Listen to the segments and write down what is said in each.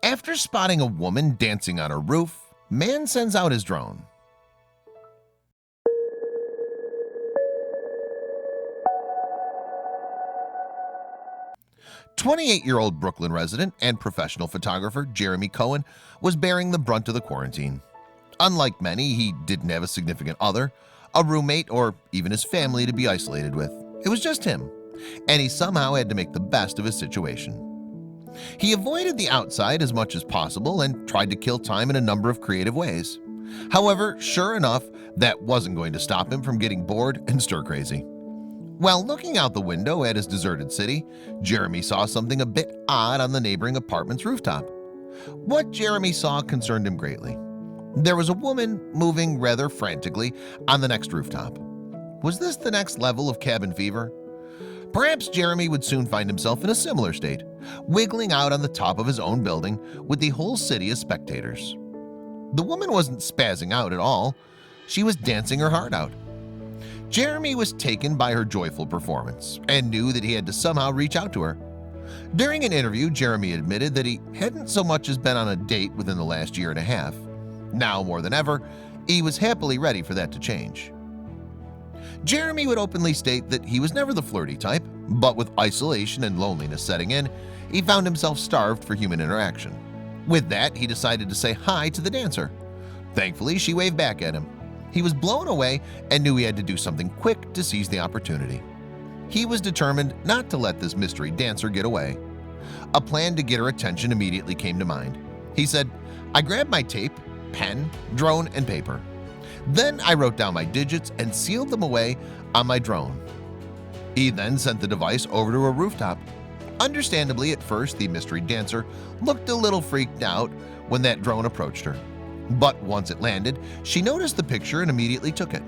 After spotting a woman dancing on a roof, man sends out his drone. "28-year-old Brooklyn resident and professional photographer Jeremy Cohen was bearing the brunt of the quarantine. Unlike many, he didn't have a significant other, a roommate, or even his family to be isolated with. It was just him, and he somehow had to make the best of his situation. He avoided the outside as much as possible and tried to kill time in a number of creative ways. However, sure enough, that wasn't going to stop him from getting bored and stir-crazy. While looking out the window at his deserted city, Jeremy saw something a bit odd on the neighboring apartment's rooftop. What Jeremy saw concerned him greatly. There was a woman moving rather frantically on the next rooftop. Was this the next level of cabin fever? Perhaps Jeremy would soon find himself in a similar state, wiggling out on the top of his own building with the whole city as spectators. The woman wasn't spazzing out at all. She was dancing her heart out. Jeremy was taken by her joyful performance and knew that he had to somehow reach out to her. During an interview, Jeremy admitted that he hadn't so much as been on a date within the last year and a half. Now more than ever, he was happily ready for that to change. Jeremy would openly state that he was never the flirty type, but with isolation and loneliness setting in, he found himself starved for human interaction. With that, he decided to say hi to the dancer. Thankfully, she waved back at him. He was blown away and knew he had to do something quick to seize the opportunity. He was determined not to let this mystery dancer get away. A plan to get her attention immediately came to mind. He said, "I grabbed my tape, pen, drone, and paper. Then I wrote down my digits and sealed them away on my drone." He then sent the device over to a rooftop. Understandably, at first, the mystery dancer looked a little freaked out when that drone approached her. But once it landed, she noticed the picture and immediately took it.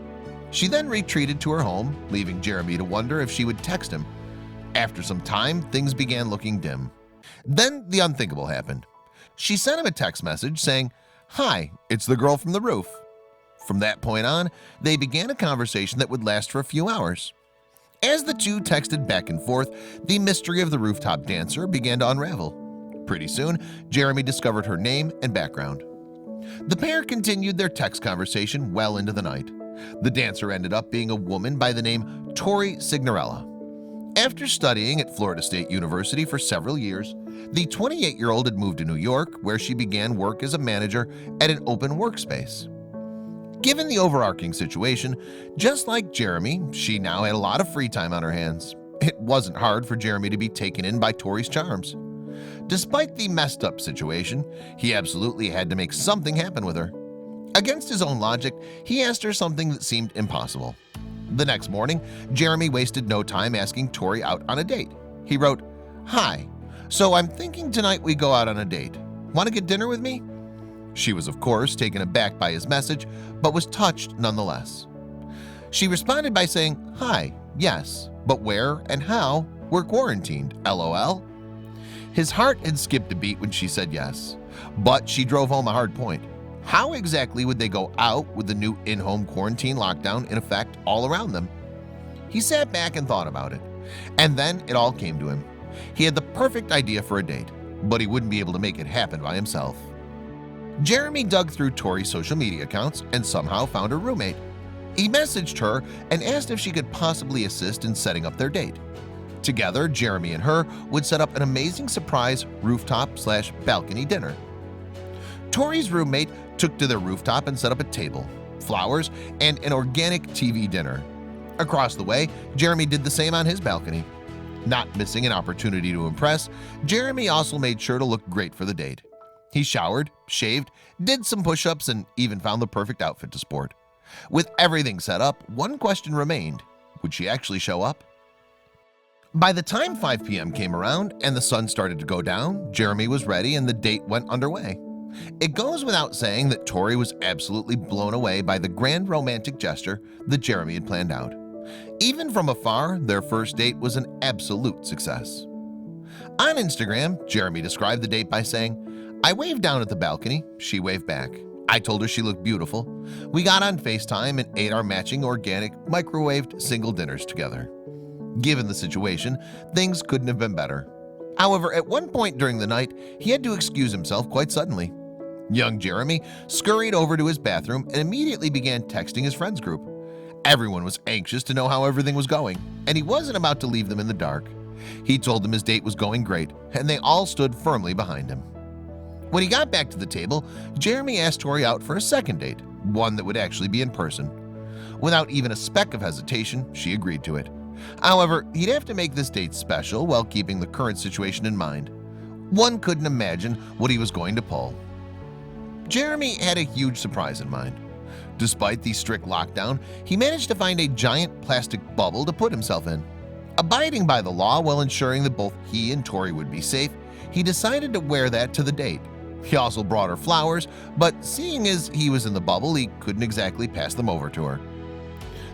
She then retreated to her home, leaving Jeremy to wonder if she would text him. After some time, things began looking dim. Then the unthinkable happened. She sent him a text message saying, "Hi, it's the girl from the roof." From that point on, they began a conversation that would last for a few hours. As the two texted back and forth, the mystery of the rooftop dancer began to unravel. Pretty soon, Jeremy discovered her name and background. The pair continued their text conversation well into the night. The dancer ended up being a woman by the name Tori Signorella. After studying at Florida State University for several years, the 28-year-old had moved to New York, where she began work as a manager at an open workspace. Given the overarching situation, just like Jeremy, she now had a lot of free time on her hands. It wasn't hard for Jeremy to be taken in by Tori's charms. Despite the messed up situation, he absolutely had to make something happen with her. Against his own logic, he asked her something that seemed impossible. The next morning, Jeremy wasted no time asking Tori out on a date. He wrote, "Hi, so I'm thinking tonight we go out on a date. Want to get dinner with me?" She was, of course, taken aback by his message, but was touched nonetheless. She responded by saying, "Hi, yes, but where and how? We're quarantined, LOL." His heart had skipped a beat when she said yes, but she drove home a hard point. How exactly would they go out with the new in-home quarantine lockdown in effect all around them? He sat back and thought about it, and then it all came to him. He had the perfect idea for a date, but he wouldn't be able to make it happen by himself. Jeremy dug through Tori's social media accounts and somehow found her roommate. He messaged her and asked if she could possibly assist in setting up their date. Together, Jeremy and her would set up an amazing surprise rooftop/balcony dinner. Tori's roommate took to their rooftop and set up a table, flowers, and an organic TV dinner. Across the way, Jeremy did the same on his balcony. Not missing an opportunity to impress, Jeremy also made sure to look great for the date. He showered, shaved, did some push-ups, and even found the perfect outfit to sport. With everything set up, one question remained: would she actually show up? By the time 5 p.m. came around and the sun started to go down, Jeremy was ready and the date went underway. It goes without saying that Tori was absolutely blown away by the grand romantic gesture that Jeremy had planned out. Even from afar, their first date was an absolute success. On Instagram, Jeremy described the date by saying, "I waved down at the balcony, she waved back. I told her she looked beautiful. We got on FaceTime and ate our matching organic microwaved single dinners together." Given the situation, things couldn't have been better. However, at one point during the night, he had to excuse himself quite suddenly. Young Jeremy scurried over to his bathroom and immediately began texting his friends group. Everyone was anxious to know how everything was going, and he wasn't about to leave them in the dark. He told them his date was going great, and they all stood firmly behind him. When he got back to the table, Jeremy asked Tori out for a second date, one that would actually be in person. Without even a speck of hesitation, she agreed to it. However, he'd have to make this date special while keeping the current situation in mind. One couldn't imagine what he was going to pull. Jeremy had a huge surprise in mind. Despite the strict lockdown, he managed to find a giant plastic bubble to put himself in. Abiding by the law while ensuring that both he and Tori would be safe, he decided to wear that to the date. He also brought her flowers, but seeing as he was in the bubble, he couldn't exactly pass them over to her.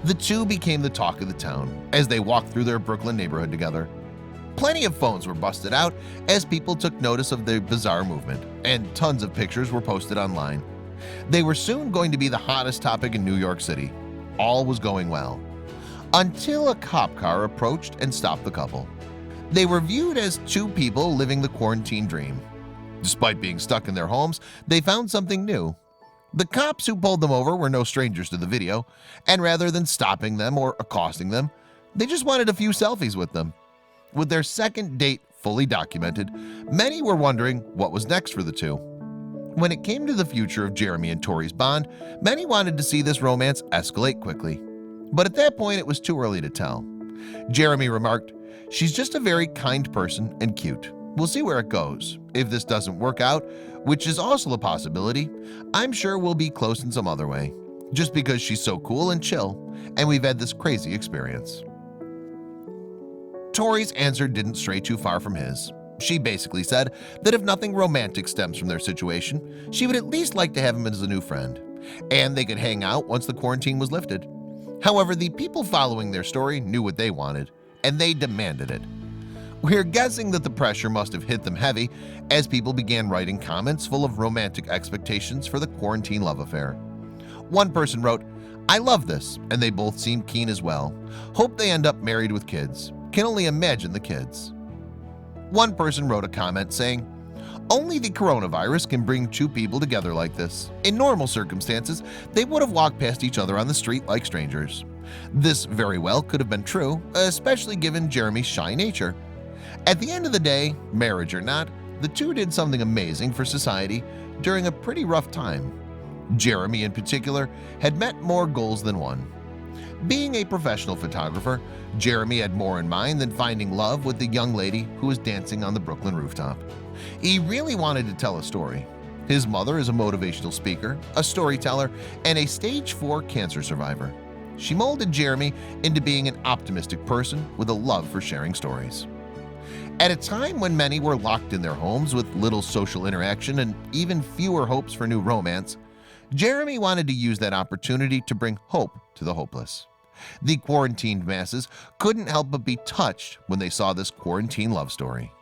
The two became the talk of the town as they walked through their Brooklyn neighborhood together. Plenty of phones were busted out as people took notice of the bizarre movement, and tons of pictures were posted online. They were soon going to be the hottest topic in New York City. All was going well, until a cop car approached and stopped the couple. They were viewed as two people living the quarantine dream. Despite being stuck in their homes, they found something new. The cops who pulled them over were no strangers to the video, and rather than stopping them or accosting them, they just wanted a few selfies with them. With their second date fully documented, many were wondering what was next for the two. When it came to the future of Jeremy and Tori's bond, many wanted to see this romance escalate quickly. But at that point, it was too early to tell. Jeremy remarked, "She's just a very kind person and cute. We'll see where it goes. If this doesn't work out, which is also a possibility, I'm sure we'll be close in some other way, just because she's so cool and chill, and we've had this crazy experience." Tori's answer didn't stray too far from his. She basically said that if nothing romantic stems from their situation, she would at least like to have him as a new friend, and they could hang out once the quarantine was lifted. However, the people following their story knew what they wanted, and they demanded it. We're guessing that the pressure must have hit them heavy as people began writing comments full of romantic expectations for the quarantine love affair. One person wrote, "I love this, and they both seem keen as well. Hope they end up married with kids. Can only imagine the kids." One person wrote a comment saying, "Only the coronavirus can bring two people together like this. In normal circumstances, they would have walked past each other on the street like strangers." This very well could have been true, especially given Jeremy's shy nature. At the end of the day, marriage or not, the two did something amazing for society during a pretty rough time. Jeremy, in particular, had met more goals than one. Being a professional photographer, Jeremy had more in mind than finding love with the young lady who was dancing on the Brooklyn rooftop. He really wanted to tell a story. His mother is a motivational speaker, a storyteller, and a stage 4 cancer survivor. She molded Jeremy into being an optimistic person with a love for sharing stories. At a time when many were locked in their homes with little social interaction and even fewer hopes for new romance, Jeremy wanted to use that opportunity to bring hope to the hopeless. The quarantined masses couldn't help but be touched when they saw this quarantine love story.